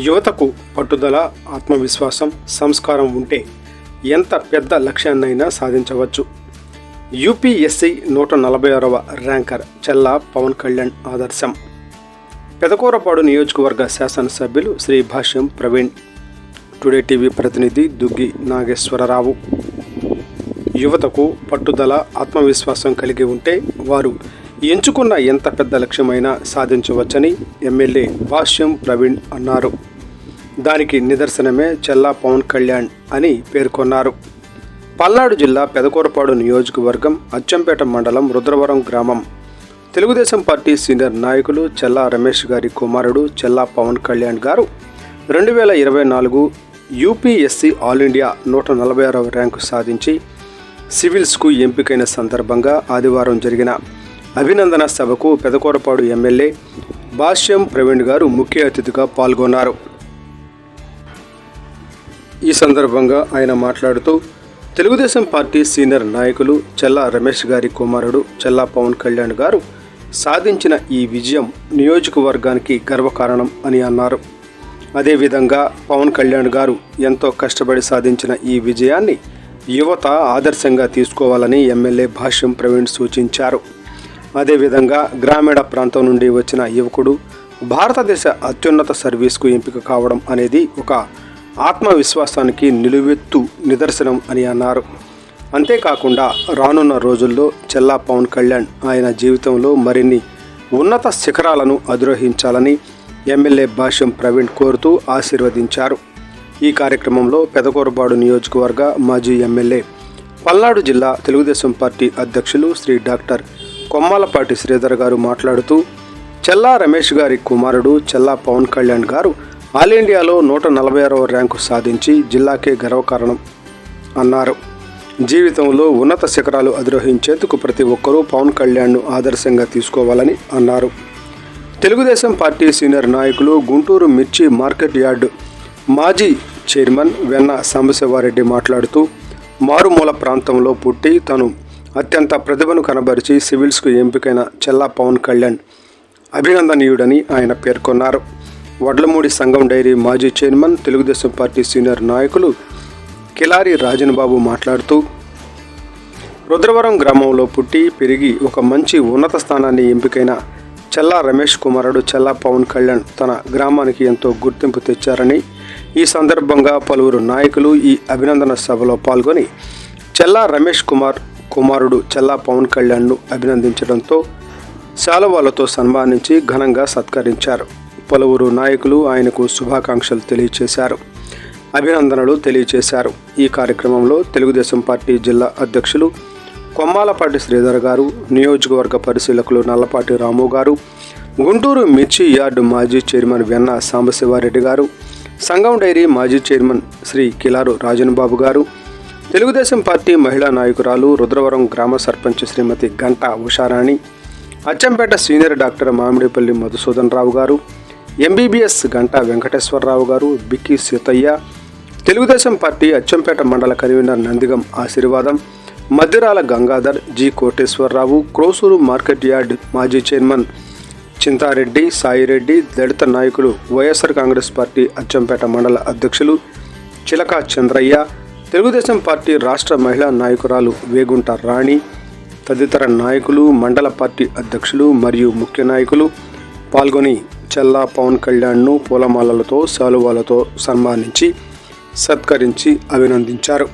యువతకు పట్టుదల, ఆత్మవిశ్వాసం, సంస్కారం ఉంటే ఎంత పెద్ద లక్ష్యాన్నైనా సాధించవచ్చు. యూపీఎస్సీ 146వ ర్యాంకర్ చెల్లా పవన్ కళ్యాణ్ ఆదర్శం. పెదకూరపాడు నియోజకవర్గ శాసనసభ్యులు శ్రీ భాష్యం ప్రవీణ్. టుడే టీవీ ప్రతినిధి దుగ్గి నాగేశ్వరరావు. యువతకు పట్టుదల, ఆత్మవిశ్వాసం కలిగి ఉంటే వారు ఎంచుకున్న ఎంత పెద్ద లక్ష్యమైనా సాధించవచ్చని ఎమ్మెల్యే భాష్యం ప్రవీణ్ అన్నారు. దానికి నిదర్శనమే చెల్లా పవన్ కళ్యాణ్ అని పేర్కొన్నారు. పల్నాడు జిల్లా పెదకూరపాడు నియోజకవర్గం అచ్చంపేట మండలం రుద్రవరం గ్రామం తెలుగుదేశం పార్టీ సీనియర్ నాయకులు చెల్లా రమేష్ గారి కుమారుడు చెల్లా పవన్ కళ్యాణ్ గారు 2024 యూపీఎస్సీ ఆల్ ఇండియా 146వ ర్యాంకు సాధించి సివిల్స్కు ఎంపికైన సందర్భంగా ఆదివారం జరిగిన అభినందన సభకు పెదకూరపాడు ఎమ్మెల్యే భాష్యం ప్రవీణ్ గారు ముఖ్య అతిథిగా పాల్గొన్నారు. ఈ సందర్భంగా ఆయన మాట్లాడుతూ తెలుగుదేశం పార్టీ సీనియర్ నాయకులు చెల్లా రమేష్ గారి కుమారుడు చెల్లా పవన్ కళ్యాణ్ గారు సాధించిన ఈ విజయం నియోజకవర్గానికి గర్వకారణం అని అన్నారు. అదేవిధంగా పవన్ కళ్యాణ్ గారు ఎంతో కష్టపడి సాధించిన ఈ విజయాన్ని యువత ఆదర్శంగా తీసుకోవాలని ఎమ్మెల్యే భాష్యం ప్రవీణ్ సూచించారు. అదేవిధంగా గ్రామీణ ప్రాంతం నుండి వచ్చిన యువకుడు భారతదేశ అత్యున్నత సర్వీస్కు ఎంపిక కావడం అనేది ఒక ఆత్మవిశ్వాసానికి నిలువెత్తు నిదర్శనం అని అన్నారు. అంతేకాకుండా రానున్న రోజుల్లో చెల్లా పవన్ కళ్యాణ్ ఆయన జీవితంలో మరిన్ని ఉన్నత శిఖరాలను అధిరోహించాలని ఎమ్మెల్యే భాష్యం ప్రవీణ్ కోరుతూ ఆశీర్వదించారు. ఈ కార్యక్రమంలో పెదకూరపాడు నియోజకవర్గ మాజీ ఎమ్మెల్యే, పల్నాడు జిల్లా తెలుగుదేశం పార్టీ అధ్యక్షులు శ్రీ డాక్టర్ కొమ్మాలపాటి శ్రీధర్ గారు మాట్లాడుతూ చెల్లా రమేష్ గారి కుమారుడు చెల్లా పవన్ కళ్యాణ్ గారు ఆల్ ఇండియాలో 146వ ర్యాంకు సాధించి జిల్లాకే గర్వకారణం అన్నారు. జీవితంలో ఉన్నత శిఖరాలు అధిరోహించేందుకు ప్రతి ఒక్కరూ పవన్ కళ్యాణ్ను ఆదర్శంగా తీసుకోవాలని అన్నారు. తెలుగుదేశం పార్టీ సీనియర్ నాయకులు గుంటూరు మిర్చి మార్కెట్ యార్డు మాజీ చైర్మన్ వెన్న సాంబశివారెడ్డి మాట్లాడుతూ మారుమూల ప్రాంతంలో పుట్టి తను అత్యంత ప్రతిభను కనబరిచి సివిల్స్కు ఎంపికైన చెల్లా పవన్ కళ్యాణ్ అభినందనీయుడని ఆయన పేర్కొన్నారు. వడ్లమూడి సంఘం డైరీ మాజీ చైర్మన్ తెలుగుదేశం పార్టీ సీనియర్ నాయకులు కిలారి రాజన్ బాబు మాట్లాడుతూ రుద్రవరం గ్రామంలో పుట్టి పెరిగి ఒక మంచి ఉన్నత స్థానాన్ని ఎంపికైన చెల్లా రమేష్ కుమారుడు చెల్లా పవన్ కళ్యాణ్ తన గ్రామానికి ఎంతో గుర్తింపు తెచ్చారని, ఈ సందర్భంగా పలువురు నాయకులు ఈ అభినందన సభలో పాల్గొని చెల్లా రమేష్ కుమారుడు చెల్లా పవన్ కళ్యాణ్ను అభినందించడంతో శాలువాలతో సన్మానించి ఘనంగా సత్కరించారు. పలువురు నాయకులు ఆయనకు శుభాకాంక్షలు తెలియజేశారు, అభినందనలు తెలియజేశారు. ఈ కార్యక్రమంలో తెలుగుదేశం పార్టీ జిల్లా అధ్యక్షులు కొమ్మాలపాటి శ్రీధర్ గారు, నియోజకవర్గ పరిశీలకులు నల్లపాటి రాము గారు, గుంటూరు మిర్చి యార్డు మాజీ చైర్మన్ వెన్న సాంబశివారెడ్డి గారు, సంఘం డైరీ మాజీ చైర్మన్ శ్రీ కిలారు రాజన్ బాబు గారు, తెలుగుదేశం పార్టీ మహిళా నాయకురాలు రుద్రవరం గ్రామ సర్పంచ్ శ్రీమతి గంట ఉషారాణి, అచ్చంపేట సీనియర్ డాక్టర్ మామిడిపల్లి మధుసూదన్ రావు గారు, ఎంబీబీఎస్ గంట వెంకటేశ్వరరావు గారు, బిక్కి సీతయ్య, తెలుగుదేశం పార్టీ అచ్చంపేట మండల కన్వీనర్ నందిగం ఆశీర్వాదం, Maddirala Gangadhar, G Koteswararao, Krosuru market yard మాజీ చైర్మన్ చింతారెడ్డి, సాయిరెడ్డి, దళిత నాయకులు, వైఎస్ఆర్ కాంగ్రెస్ పార్టీ అచ్చంపేట మండల అధ్యక్షులు చిలక చంద్రయ్య, తెలుగుదేశం పార్టీ రాష్ట్ర మహిళా నాయకురాలు వేగుంట రాణి తదితర నాయకులు, మండల పార్టీ అధ్యక్షులు మరియు ముఖ్య నాయకులు పాల్గొని చెల్లా పవన్ కళ్యాణ్ను పూలమాలలతో శాలువాలతో సన్మానించి సత్కరించి అభినందించారు.